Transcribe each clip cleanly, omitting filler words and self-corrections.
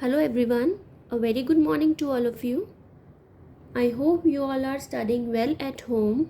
Hello everyone, a very good morning to all of you. I hope you all are studying well at home.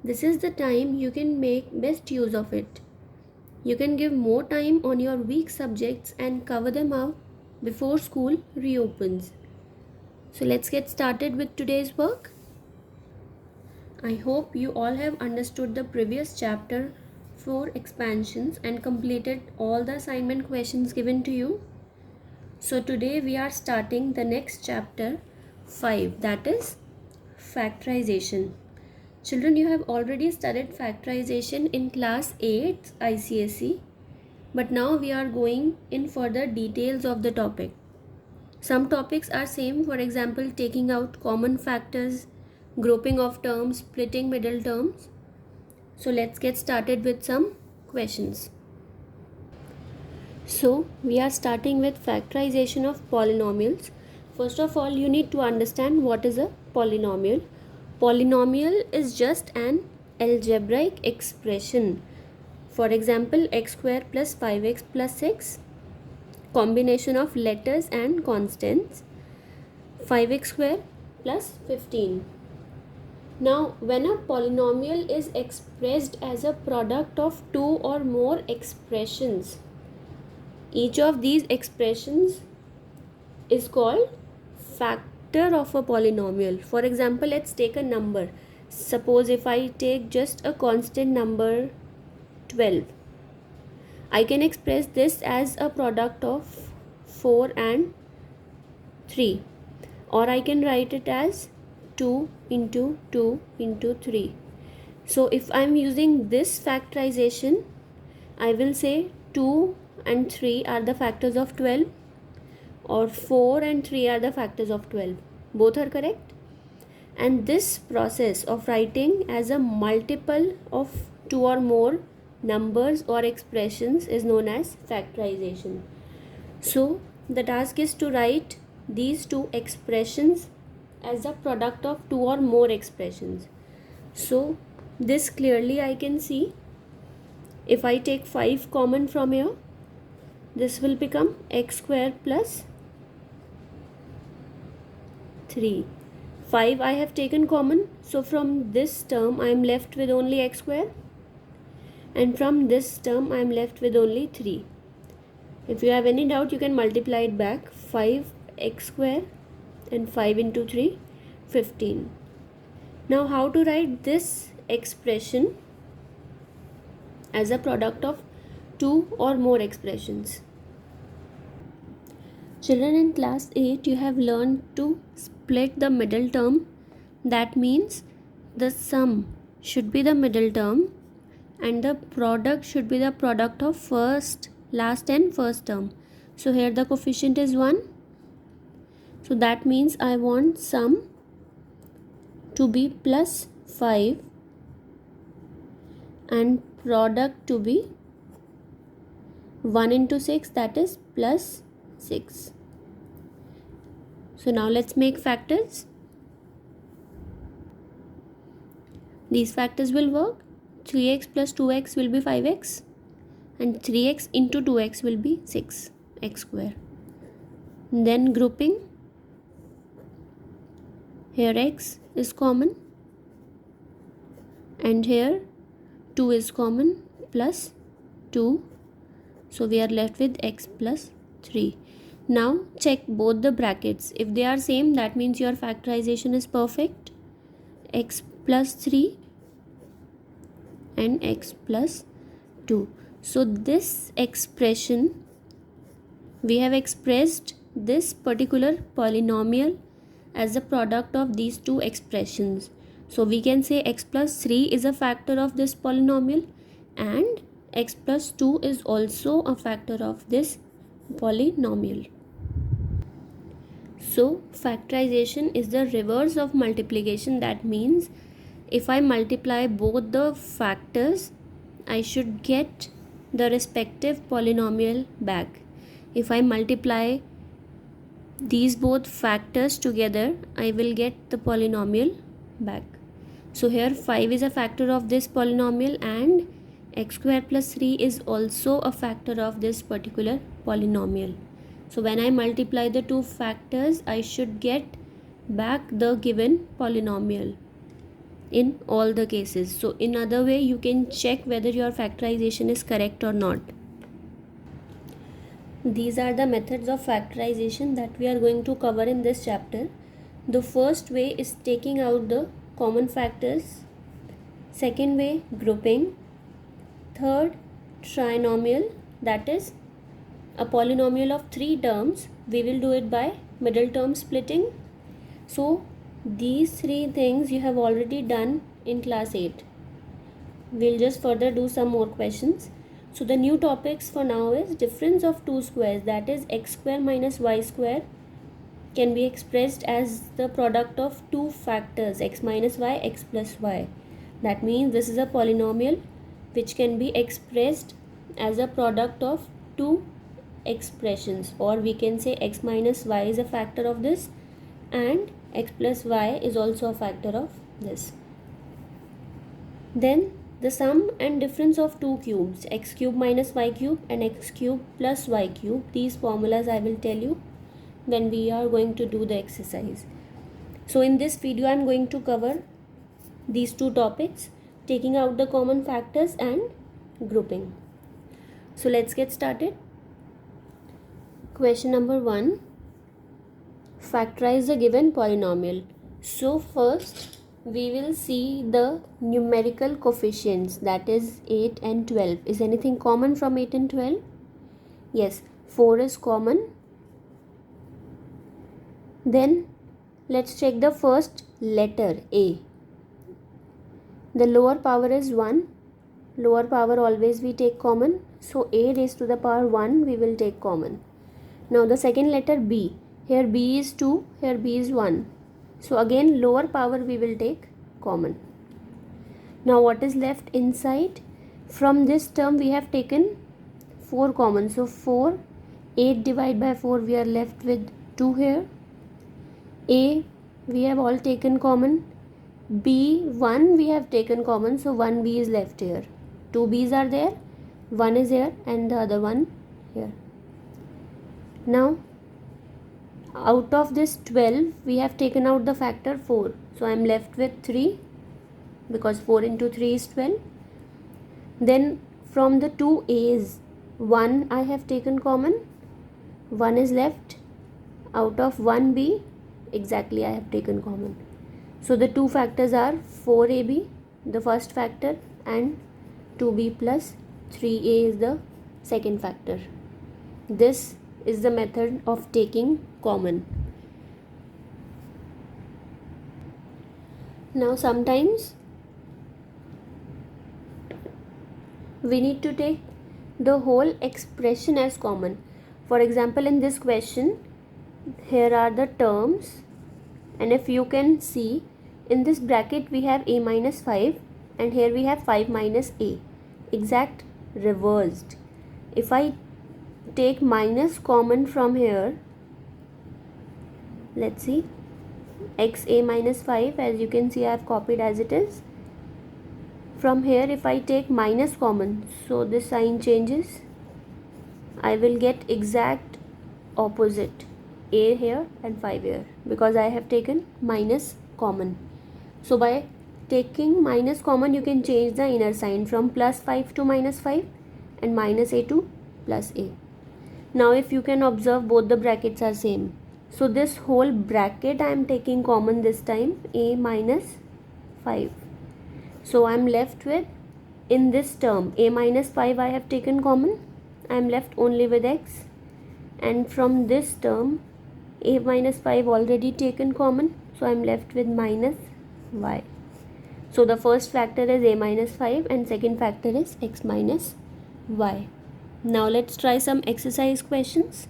This is the time you can make best use of it. You can give more time on your weak subjects and cover them up before school reopens. So let's get started with today's work. I hope you all have understood the previous chapter 4 expansions and completed all the assignment questions given to you. So today we are starting the next chapter 5, that is factorization. Children, you have already studied factorization in class 8 ICSE, but now we are going in further details of the topic. Some topics are same, for example taking out common factors, grouping of terms, splitting middle terms. So let's get started with some questions. So we are starting with factorization of polynomials. First of all, you need to understand what is a polynomial. Polynomial is just an algebraic expression. For example, x square plus 5x plus 6, combination of letters and constants, 5x square plus 15. Now, when a polynomial is expressed as a product of two or more expressions, each of these expressions is called factor of a polynomial. For example, let's take a number. Suppose if I take just a constant number 12, I can express this as a product of 4 and 3, or I can write it as 2 into 2 into 3. So if I am using this factorization, I will say 2 and 3 are the factors of 12, or 4 and 3 are the factors of 12. Both are correct. And this process of writing as a multiple of two or more numbers or expressions is known as factorization. So the task is to write these two expressions as a product of two or more expressions. So this clearly I can see. If I take 5 common from here, this will become x square plus 3. 5 I have taken common, so from this term I am left with only x square, and from this term I am left with only 3. If you have any doubt, you can multiply it back. 5x square and 5 into 3, 15. Now how to write this expression as a product of two or more expressions? Children, in class 8 you have learned to split the middle term. That means the sum should be the middle term and the product should be the product of first, last and first term. So here the coefficient is 1. So that means I want sum to be plus 5 and product to be 1 into 6, that is plus 6. So now let's make factors. These factors will work. 3x plus 2x will be 5x, and 3x into 2x will be 6x square. Then grouping. Here x is common and here 2 is common, plus 2. So we are left with x plus 3. Now check both the brackets. If they are same, that means your factorization is perfect. X plus 3 and x plus 2. So this expression, we have expressed this particular polynomial as a product of these two expressions. So we can say x plus 3 is a factor of this polynomial and x plus 2 is also a factor of this polynomial. So factorization is the reverse of multiplication. That means if I multiply both the factors, I should get the respective polynomial back. If I multiply these both factors together, I will get the polynomial back. So here 5 is a factor of this polynomial and x square plus 3 is also a factor of this particular polynomial. So when I multiply the two factors, I should get back the given polynomial in all the cases. So in other way, you can check whether your factorization is correct or not. These are the methods of factorization that we are going to cover in this chapter. The first way is taking out the common factors. Second way, grouping. Third, trinomial, that is a polynomial of 3 terms. We will do it by middle term splitting. So these 3 things you have already done in class 8. We'll just further do some more questions. So the new topics for now is difference of two squares, that is x square minus y square can be expressed as the product of two factors, x minus y, x plus y. That means this is a polynomial which can be expressed as a product of two expressions, or we can say x minus y is a factor of this and x plus y is also a factor of this. Then the sum and difference of two cubes, x cube minus y cube and x cube plus y cube. These formulas I will tell you when we are going to do the exercise. So in this video I am going to cover these two topics, taking out the common factors and grouping. So let's get started. Question number 1. Factorize the given polynomial. So first we will see the numerical coefficients, that is 8 and 12. Is anything common from 8 and 12? Yes, 4 is common. Then let's check the first letter, A. The lower power is 1. Lower power always we take common. So A raised to the power 1 we will take common. Now the second letter, B. Here B is 2, here B is 1. So again lower power we will take common. Now what is left inside? From this term we have taken 4 common. So 4, 8 divided by 4 we are left with 2 here. A we have all taken common. B 1 we have taken common. So 1B is left here. 2 B's are there. 1 is here and the other one here. Now out of this 12 we have taken out the factor 4. So I am left with 3 because 4 into 3 is 12. Then from the two A's, 1 I have taken common. 1 is left. Out of 1B exactly I have taken common. So the two factors are 4AB, the first factor, and 2B plus 3A is the second factor. This is the method of taking common. Now sometimes we need to take the whole expression as common. For example, in this question, here are the terms, and if you can see, in this bracket we have a minus 5 and here we have 5 minus a, exact reversed. If I take minus common from here, let's see, x a minus 5, as you can see I have copied as it is. From here if I take minus common, so this sign changes, I will get exact opposite, a here and 5 here, because I have taken minus common. So by taking minus common you can change the inner sign from plus 5 to minus 5 and minus a to plus a. Now if you can observe, both the brackets are same. So this whole bracket I am taking common this time, a minus 5. So I am left with, in this term, a minus 5 I have taken common. I am left only with x. And from this term, a minus 5 already taken common. So I am left with minus y. So the first factor is a minus 5 and second factor is x minus y. Now let's try some exercise questions.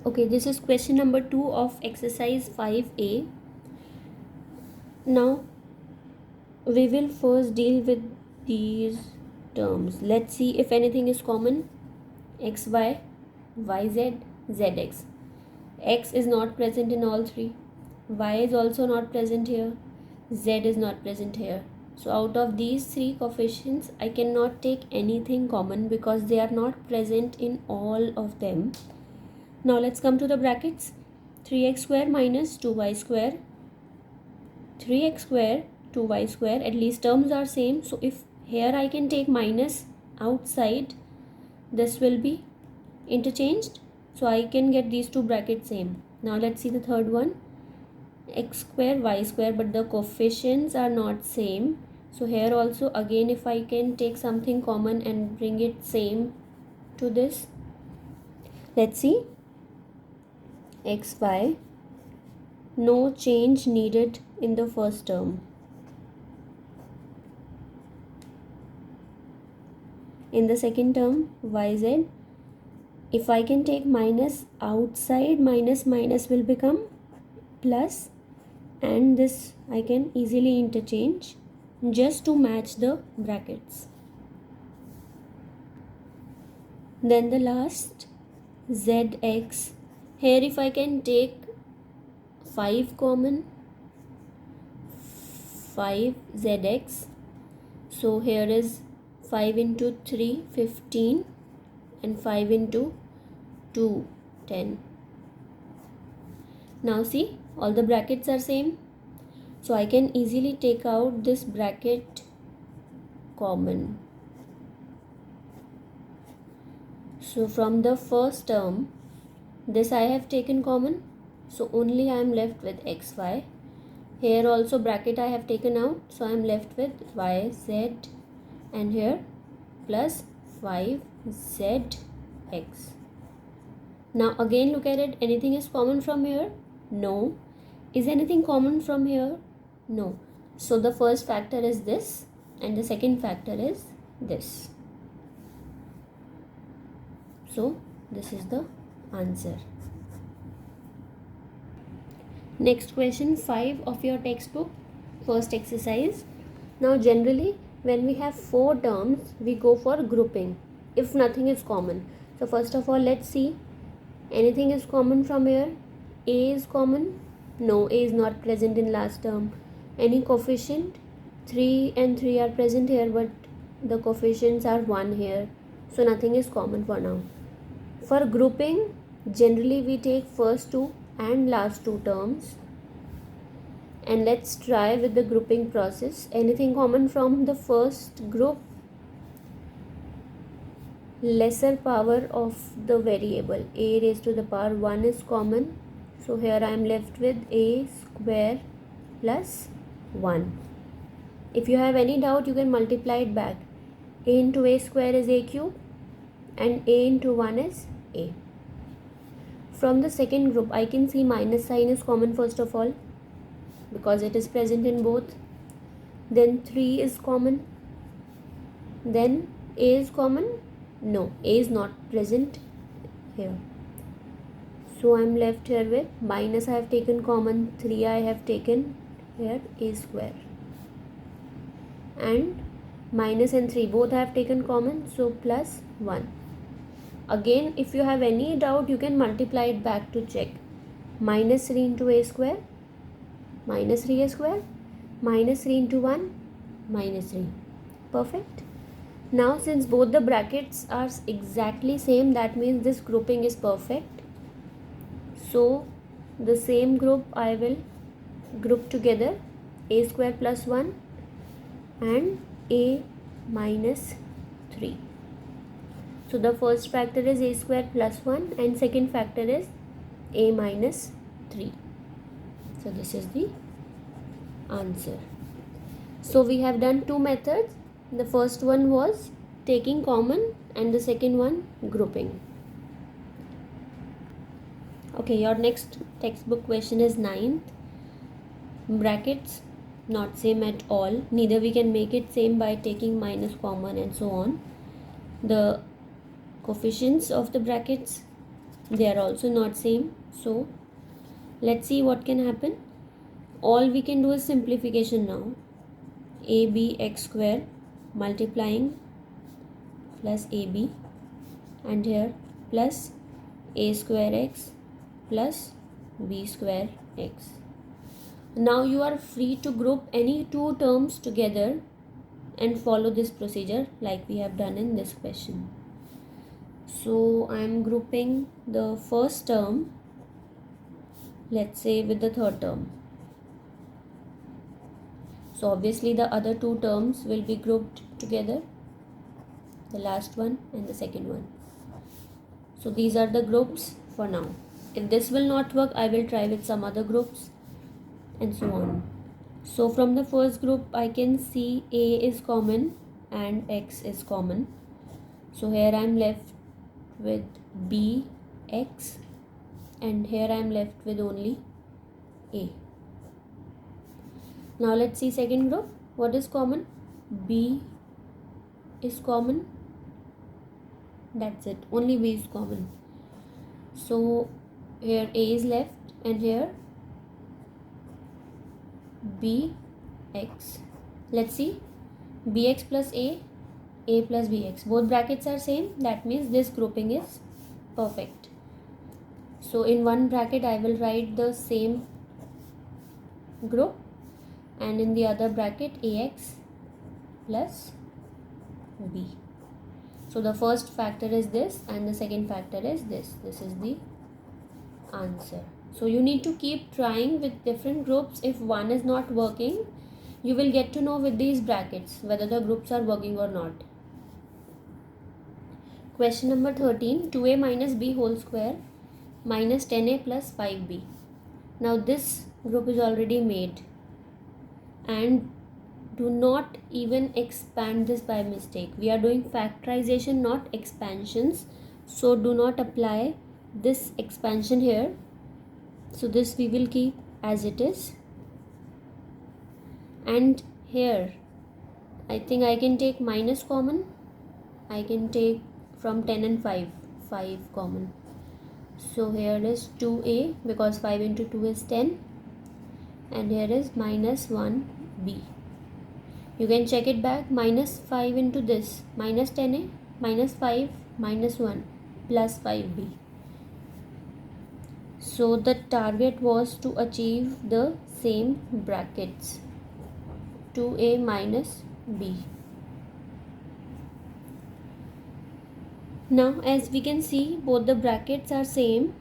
Okay, this is question number 2 of exercise 5a. Now we will first deal with these terms. Let's see if anything is common. xy, yz, zx. X is not present in all three. Y is also not present here. Z is not present here. So out of these three coefficients, I cannot take anything common because they are not present in all of them. Now let's come to the brackets. 3x square minus 2y square. 3x square 2y square, at least terms are same, so if here I can take minus outside, this will be interchanged, so I can get these two brackets same. Now let's see the third one. X square y square, but the coefficients are not same, so here also again if I can take something common and bring it same to this. Let's see. xy, no change needed in the first term. In the second term, yz, if I can take minus outside, minus minus will become plus, and this I can easily interchange just to match the brackets. Then the last, zx, here if I can take 5 common, 5 zx, so here is 5 into 3 15 and 5 into 2 10. Now see, all the brackets are same, so I can easily take out this bracket common. So from the first term, this I have taken common, so only I am left with xy. Here also bracket I have taken out, so I am left with yz, and here plus 5zx. Now again look at it, anything is common from here? No. Is anything common from here? No. So the first factor is this and the second factor is this. So this is the answer. Next question 5 of your textbook, first exercise. Now generally when we have 4 terms, we go for grouping if nothing is common. So first of all, let's see, anything is common from here? A is common? No, A is not present in last term. Any coefficient? 3 and 3 are present here, but the coefficients are 1 here, so nothing is common for now. For grouping, generally we take first 2 and last 2 terms, and let's try with the grouping process. Anything common from the first group? Lesser power of the variable, a raised to the power 1 is common, so here I am left with a square plus 1. If you have any doubt, you can multiply it back. A into a square is a cube and a into 1 is a. From the second group, I can see minus sign is common first of all, because it is present in both. Then 3 is common. Then a is common? No, a is not present here. So I am left here with minus I have taken common, 3 I have taken here, a square. And minus and 3 both I have taken common, so plus 1. Again, if you have any doubt, you can multiply it back to check. Minus 3 into a square, minus 3a square, minus 3 into 1, minus 3. Perfect. Now since both the brackets are exactly same, that means this grouping is perfect. So the same group I will group together, a square plus 1 and a minus 3. So the first factor is a square plus 1 and second factor is a minus 3. So this is the answer. So we have done 2 methods. The first one was taking common and the second one grouping. Okay, your next textbook question is 9th. Brackets not same at all. Neither we can make it same by taking minus common and so on. The coefficients of the brackets, they are also not same. So let's see what can happen. All we can do is simplification now. abx square multiplying plus ab, and here plus a square x plus b square x. Now you are free to group any 2 terms together and follow this procedure like we have done in this question. So I am grouping the first term, let's say, with the third term. So obviously the other two terms will be grouped together, the last one and the second one. So these are the groups for now. If this will not work, I will try with some other groups and so on. So from the first group, I can see A is common and X is common. So here I am left with B, X, and here I am left with only A. Now let's see second group. What is common? B is common. That's it. Only B is common. So here A is left and here Bx. Let's see. Bx plus A plus Bx. Both brackets are same. That means this grouping is perfect. So in one bracket I will write the same group, and in the other bracket Ax plus B. So the first factor is this and the second factor is this. This is the answer. So you need to keep trying with different groups. If one is not working, you will get to know with these brackets whether the groups are working or not. Question number 13. 2a minus b whole square minus 10a plus 5b. Now this group is already made, and do not even expand this by mistake. We are doing factorization, not expansions. So do not apply this expansion here. So this we will keep as it is. And here I think I can take minus common. I can take from 10 and 5 common. So here is 2a because 5 into 2 is 10, and here is minus 1b. You can check it back. Minus 5 into this, minus 10a, minus 5, minus 1, plus 5b. So the target was to achieve the same brackets, 2a minus b. Now as we can see, both the brackets are same.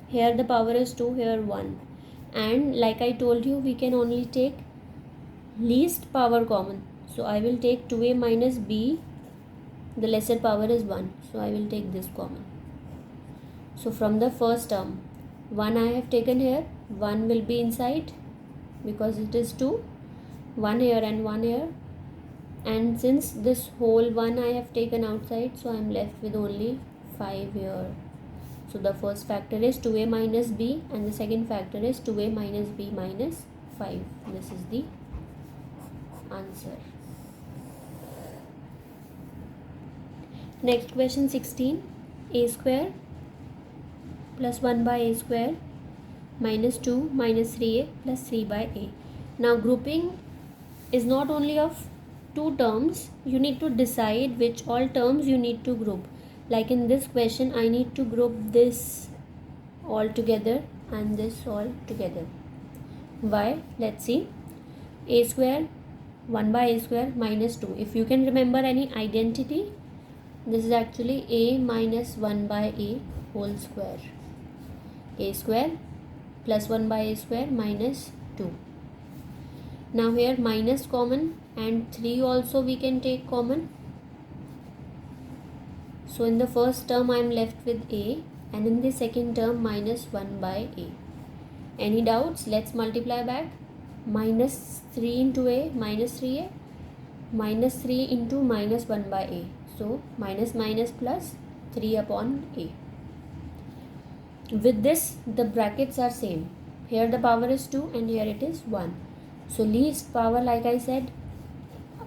Here the power is 2, here 1. And like I told you, we can only take least power common. So I will take 2a minus b. The lesser power is 1. So I will take this common. So from the first term, 1 I have taken here. 1 will be inside because it is 2. 1 here and 1 here. And since this whole 1 I have taken outside, so I am left with only 5 here. So the first factor is 2a minus b and the second factor is 2a minus b minus 5. This is the answer. Next question 16. A square plus 1 by a square minus 2 minus 3a plus 3 by a. Now grouping is not only of two terms. You need to decide which all terms you need to group. Like in this question, I need to group this all together and this all together. Why? Let's see. A square, 1 by a square minus 2. If you can remember any identity, this is actually a minus 1 by a whole square. A square plus 1 by a square minus 2. Now here minus common and 3 also we can take common. So in the first term I am left with a, and in the second term minus 1 by a. Any doubts? Let's multiply back. Minus 3 into a, minus 3a, minus 3 into minus 1 by a. So minus minus plus 3 upon a. With this the brackets are same. Here the power is 2 and here it is 1. So least power, like I said,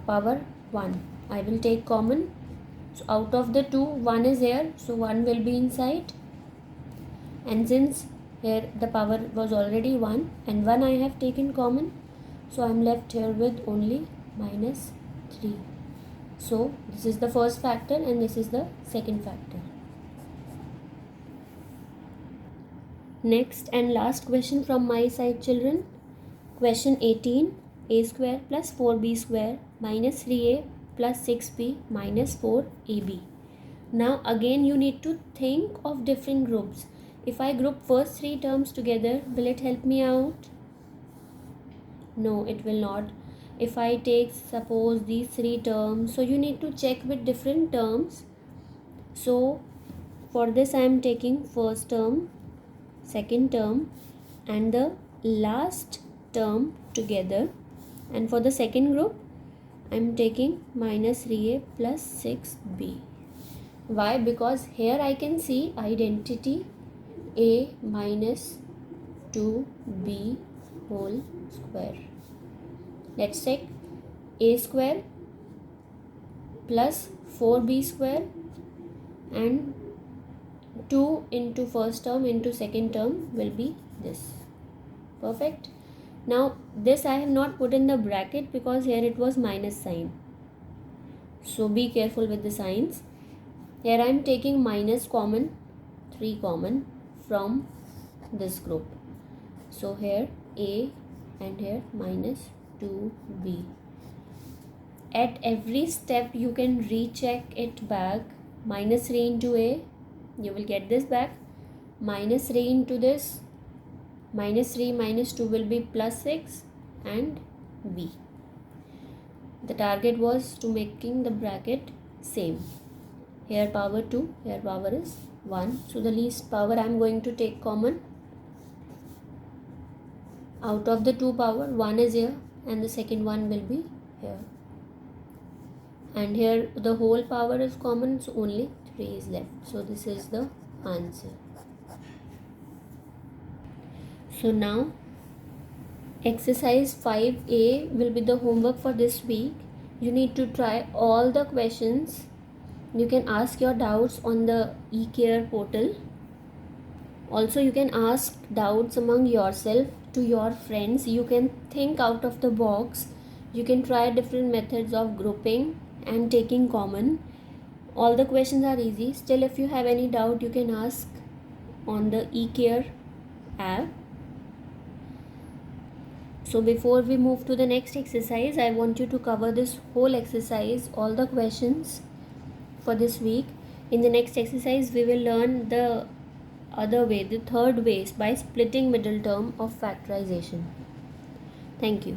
power 1. I will take common. So out of the 2, 1 is here. So 1 will be inside. And since here the power was already 1 and 1 I have taken common, so I am left here with only minus 3. So this is the first factor and this is the second factor. Next and last question from my side, children. Question 18. A square plus 4b square minus 3a plus 6b minus 4ab. Now again you need to think of different groups. If I group first three terms together, will it help me out? No, it will not. If I take suppose these three terms, so you need to check with different terms. So for this I am taking first term, second term and the last term together, and for the second group I am taking minus 3a plus 6b. Why? Because here I can see identity a minus 2b whole square. Let's take a square plus 4b square and 2 into first term into second term will be this. Perfect. Now this I have not put in the bracket because here it was minus sign. So be careful with the signs. Here I am taking minus common, 3 common from this group. So here a and here minus 2b. At every step you can recheck it back. Minus 3 into a, you will get this back. Minus 3 into this, minus 3 minus 2 will be plus 6 and b. The target was to making the bracket same. Here power 2, here power is 1. So the least power I am going to take common. Out of the 2 power, 1 is here and the second one will be here. And here the whole power is common, so only 3 is left. So this is the answer. So now exercise 5a will be the homework for this week. You need to try all the questions. You can ask your doubts on the eCare portal. Also you can ask doubts among yourself to your friends. You can think out of the box. You can try different methods of grouping and taking common. All the questions are easy. Still, if you have any doubt, you can ask on the eCare app. So before we move to the next exercise, I want you to cover this whole exercise, all the questions for this week. In the next exercise, we will learn the other way, the third way, by splitting middle term of factorization. Thank you.